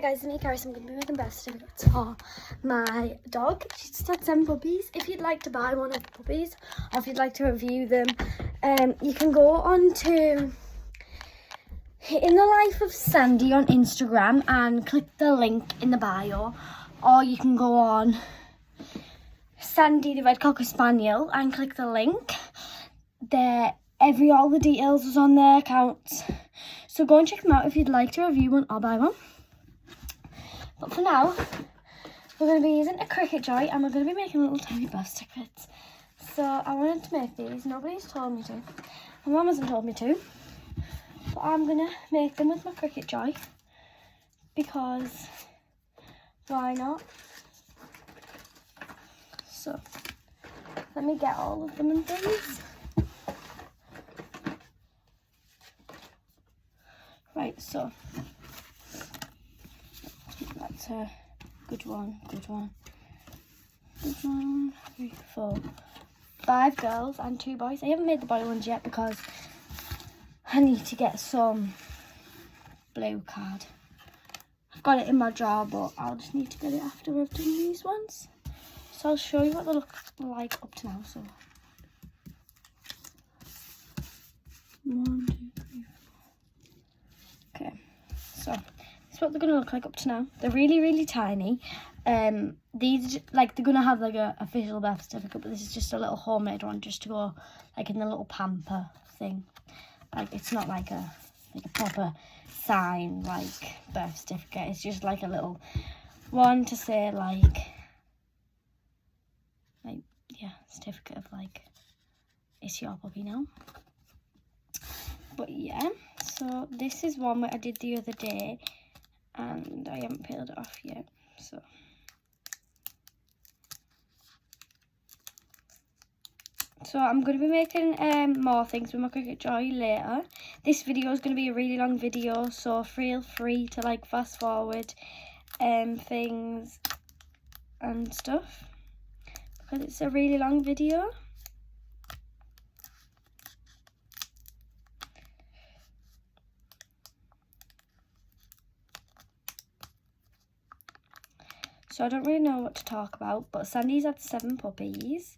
Hey guys, it's me, Karis. I'm going to be making birth certificates for my dog. She's just had 7 puppies. If you'd like to buy one of the puppies, or if you'd like to review them, you can go on to In the Life of Sandy on Instagram and click the link in the bio, or you can go on Sandy the Red Cocker Spaniel and click the link. There, all the details is on their accounts, so go and check them out if you'd like to review one or buy one. But for now, we're going to be using a cricket joy and we're going to be making little tiny birth certificates. So I wanted to make these. Nobody's told me to. My mum hasn't told me to. But I'm going to make them with my cricket joy because why not? So let me get all of them and things. Right, so that's a good one. 3, 4, 5 girls and 2 boys. I haven't made the boy ones yet because I need to get some blue card. I've got it in my drawer, but I'll just need to get it after I've done these ones. So I'll show you what they look like up to now. So 1, 2, 3, 4. Okay, so that's what they're gonna look like up to now. They're really tiny. These like they're gonna have like a official birth certificate, but this is just a little homemade one just to go like in the little pamper thing. Like it's not like a proper sign like birth certificate. It's just like a little one to say like yeah, certificate of like it's your puppy now. But yeah, so this is one that I did the other day and I haven't peeled it off yet. So I'm going to be making more things with my cricket joy later. This video is going to be a really long video, so feel free to like fast forward things and stuff because it's a really long video. So I don't really know what to talk about, but Sandy's had 7 puppies.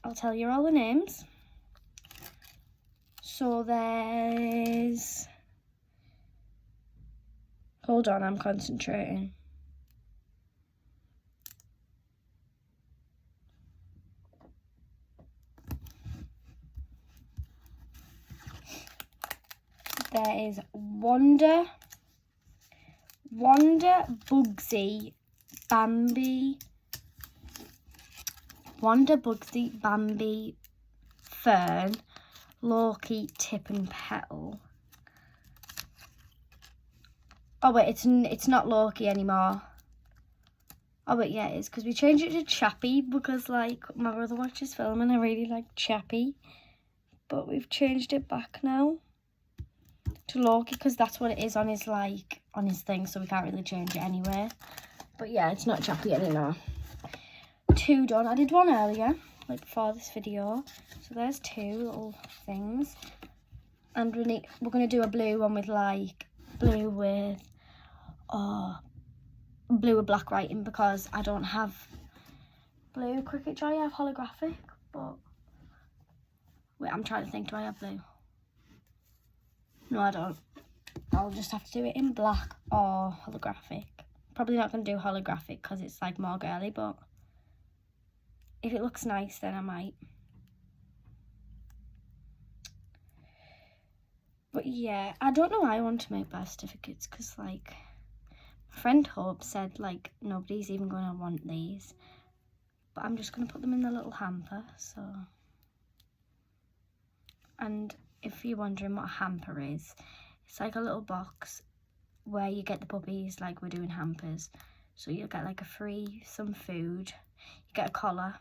I'll tell you all the names. So there's... Hold on, I'm concentrating. There is Wanda, Bugsy, Bambi, Fern, Loki, Tip and Petal. Oh wait, it's not Loki anymore. Oh wait, yeah it is, because we changed it to Chappy because like my brother watches film and I really like Chappy. But we've changed it back now to Loki because that's what it is on his thing, so we can't really change it anyway. But yeah, it's not Chappy anymore. 2 done. I did one earlier, like before this video. So there's 2 little things. And we're gonna do a blue one with like blue with black writing because I don't have blue cricket joy. I have holographic, but wait, I'm trying to think, do I have blue? No, I don't. I'll just have to do it in black or holographic. Probably not going to do holographic because it's like more girly, but if it looks nice, then I might. But yeah, I don't know why I want to make birth certificates because like my friend Hope said like nobody's even going to want these. But I'm just going to put them in the little hamper, so. And if you're wondering what a hamper is, it's like a little box where you get the puppies like we're doing hampers. So you'll get like some food, you get a collar,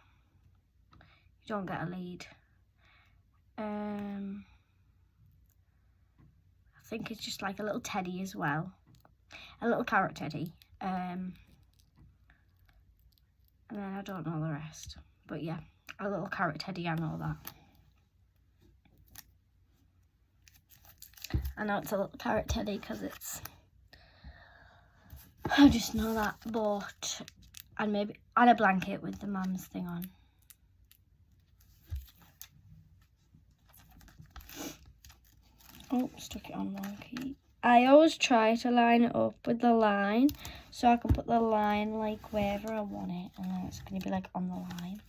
you don't get a lead. I think it's just like a little teddy as well, a little carrot teddy. And then I don't know the rest, but yeah, a little carrot teddy and all that. I know it's a little carrot teddy because it's I just know that, but and maybe add a blanket with the mum's thing on. Oh, stuck it on wonky. I always try to line it up with the line so I can put the line like wherever I want it, and then it's going to be like on the line.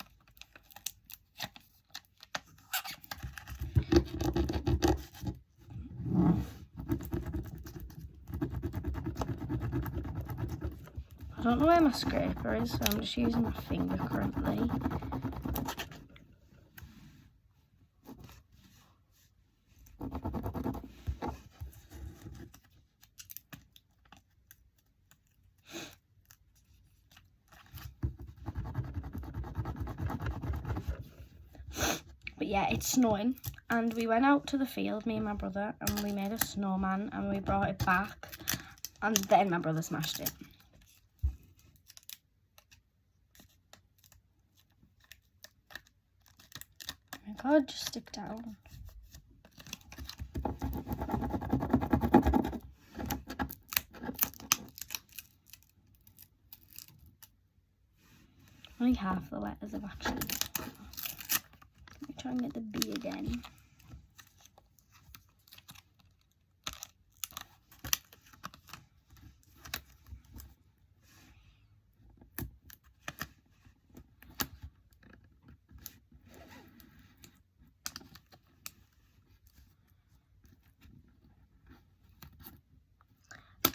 I don't know where my scraper is, so I'm just using my finger currently. But yeah, it's snowing, and we went out to the field, me and my brother, and we made a snowman, and we brought it back, and then my brother smashed it. Oh my god, just stick down. Only half the letters have actually. Let me try and get the B again.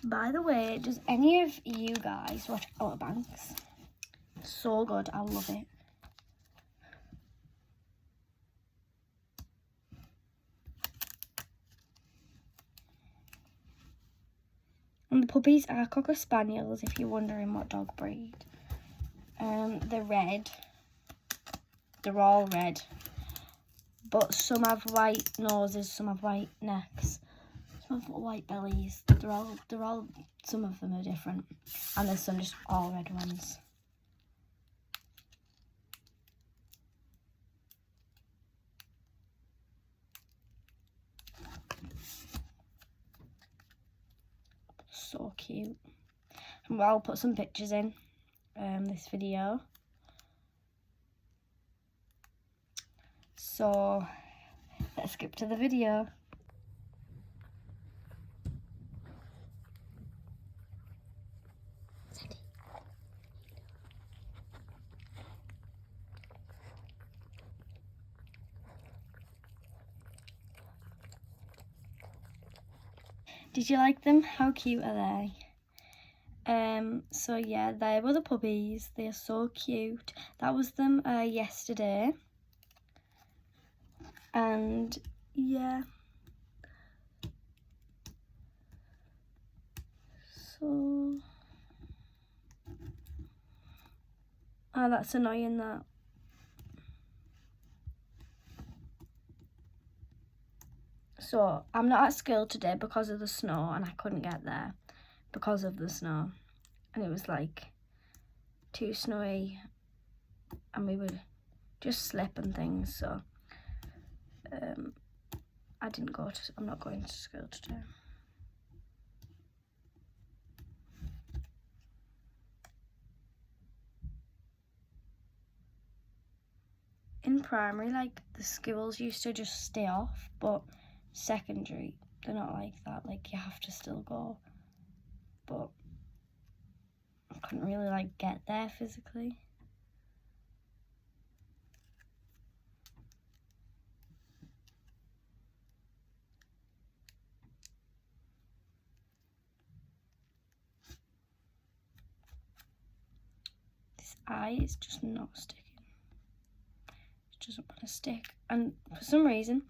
By the way, does any of you guys watch Outer Banks? So good, I love it. And the puppies are Cocker Spaniels, if you're wondering what dog breed. They're red. They're all red. But some have white noses, some have white necks, some have white bellies. They're all, some of them are different. And there's some just all red ones. So cute. And I'll put some pictures in this video. So let's skip to the video. Did you like them? How cute are they? So yeah, they were the puppies. They are so cute. That was them yesterday. And yeah. So oh, that's annoying that. So I'm not at school today because of the snow, and I couldn't get there because of the snow, and it was like too snowy, and we would just slip and things. So I didn't go to. I'm not going to school today. In primary, like the schools used to just stay off, but secondary, they're not like that. Like you have to still go, but I couldn't really like get there physically. This eye is just not sticking. It doesn't want to stick, and for some reason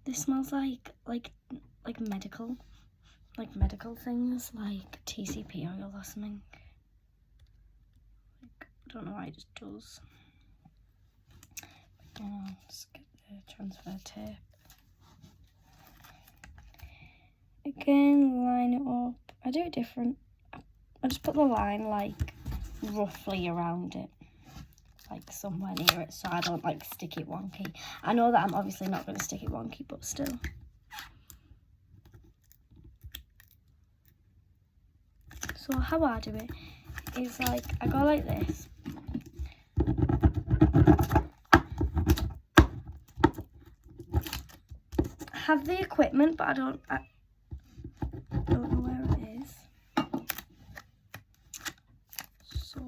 this smells like medical, like medical things, like TCP oil or something. Like, I don't know why it just does. Let's get the transfer tape. Again, line it up. I do it different. I just put the line like roughly around it, like somewhere near it, so I don't like stick it wonky. I know that I'm obviously not going to stick it wonky, but still. So how I do it is like, I go like this. I have the equipment, but I don't know where it is. So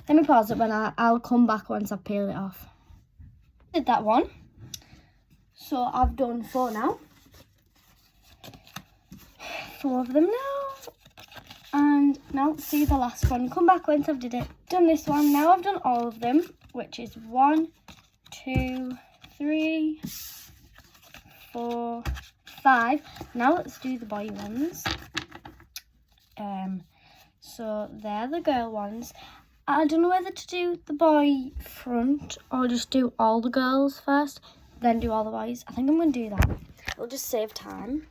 let me pause it when I'll come back once I've peeled it off. Did that one. So I've done 4 now. 4 of them now. And now let's do the last one. Come back once I've did it. Done this one. Now I've done all of them, which is 1, 2, 3, 4, 5. Now let's do the boy ones. So they're the girl ones. I don't know whether to do the boy front or just do all the girls first, then do all the boys. I think I'm going to do that. It'll just save time.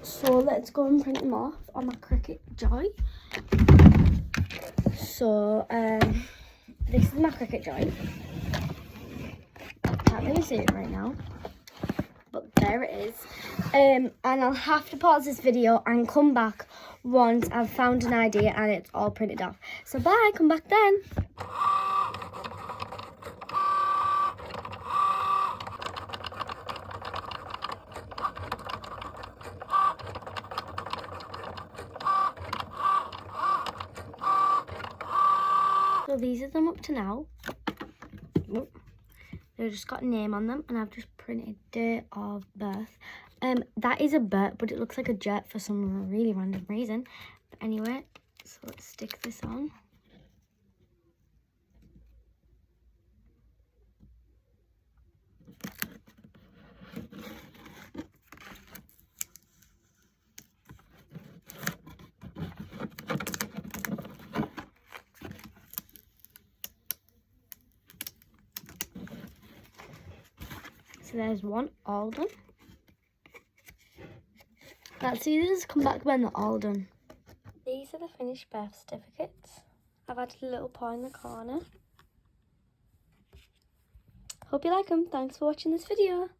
So let's go and print them off on my Cricut Joy. So this is my Cricut Joy. I can't really see it right now, but there it is. And I'll have to pause this video and come back once I've found an idea and it's all printed off. So bye, come back then. So these are them up to now. They've just got a name on them, and I've just printed date of birth. That is a bird, but it looks like a jet for some really random reason. But anyway, so let's stick this on. So there's one, all done. Let's see, these come back when they're all done. These are the finished birth certificates. I've added a little paw in the corner. Hope you like them. Thanks for watching this video.